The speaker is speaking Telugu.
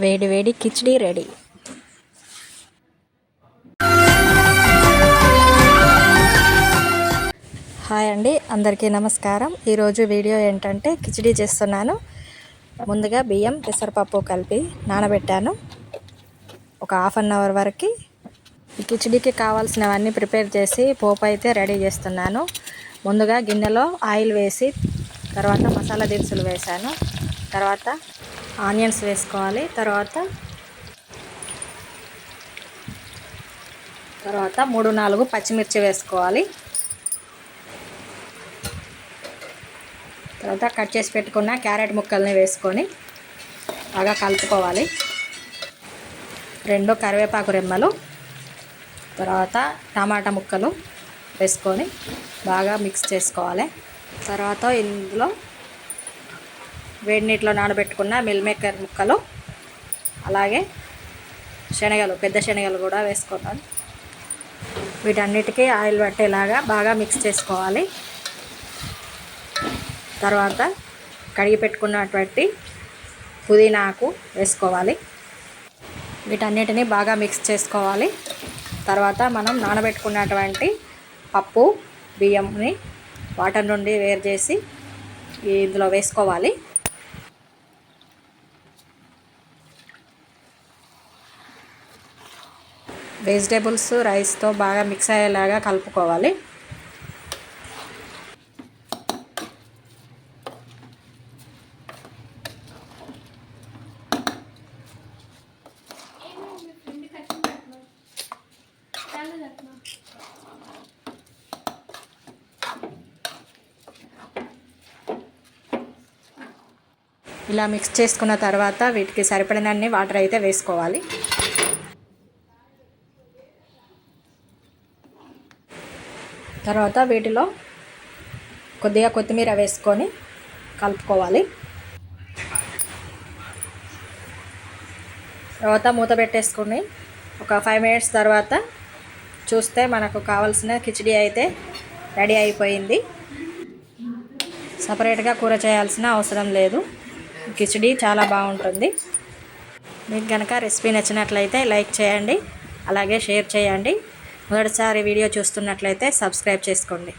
వేడి వేడి కిచిడి రెడీ. హాయ్ అండి, అందరికీ నమస్కారం. ఈరోజు వీడియో ఏంటంటే కిచిడి చేస్తున్నాను. ముందుగా బియ్యం పెసరపప్పు కలిపి నానబెట్టాను ఒక హాఫ్ అన్ అవర్ వరకు. ఈ కిచిడికి కావాల్సినవన్నీ ప్రిపేర్ చేసి పోపు అయితే రెడీ చేస్తున్నాను. ముందుగా గిన్నెలో ఆయిల్ వేసి తర్వాత మసాలా దినుసులు వేసాను. తర్వాత ఆనియన్స్ వేసుకోవాలి. తర్వాత 3-4 పచ్చిమిర్చి వేసుకోవాలి. తర్వాత కట్ చేసి పెట్టుకున్న క్యారెట్ ముక్కల్ని వేసుకొని బాగా కలుపుకోవాలి. 2 కరివేపాకు రెమ్మలు, తర్వాత టమాటా ముక్కలు వేసుకొని బాగా మిక్స్ చేసుకోవాలి. తర్వాత ఇందులో వేడి నీటిలో నానబెట్టుకున్న మిల్ మేకర్ ముక్కలు, అలాగే శనగలు, పెద్ద శనగలు కూడా వేసుకోవాలి. వీటన్నిటికీ ఆయిల్ పట్టేలాగా బాగా మిక్స్ చేసుకోవాలి. తర్వాత కడిగి పెట్టుకున్నటువంటి పుదీనా ఆకు వేసుకోవాలి. వీటన్నిటిని బాగా మిక్స్ చేసుకోవాలి. తర్వాత మనం నానబెట్టుకున్నటువంటి పప్పు బియ్యంని వాటర్ నుండి వేరు చేసి ఇందులో వేసుకోవాలి. వెజిటేబుల్స్ రైస్తో బాగా మిక్స్ అయ్యేలాగా కలుపుకోవాలి. ఇలా మిక్స్ చేసుకున్న తర్వాత వీటికి సరిపడినన్ని వాటర్ అయితే వేసుకోవాలి. తర్వాత వీటిలో కొద్దిగా కొత్తిమీర వేసుకొని కలుపుకోవాలి. తర్వాత మూత పెట్టేసుకొని ఒక 5 మినిట్స్ తర్వాత చూస్తే మనకు కావాల్సిన కిచిడి అయితే రెడీ అయిపోయింది. సపరేట్గా కూర చేయాల్సిన అవసరం లేదు. కిచిడి చాలా బాగుంటుంది. మీకు కనుక రెసిపీ నచ్చినట్లయితే లైక్ చేయండి, అలాగే షేర్ చేయండి. మొదటిసారి వీడియో చూస్తున్నట్లయితే సబ్స్క్రైబ్ చేసుకోండి.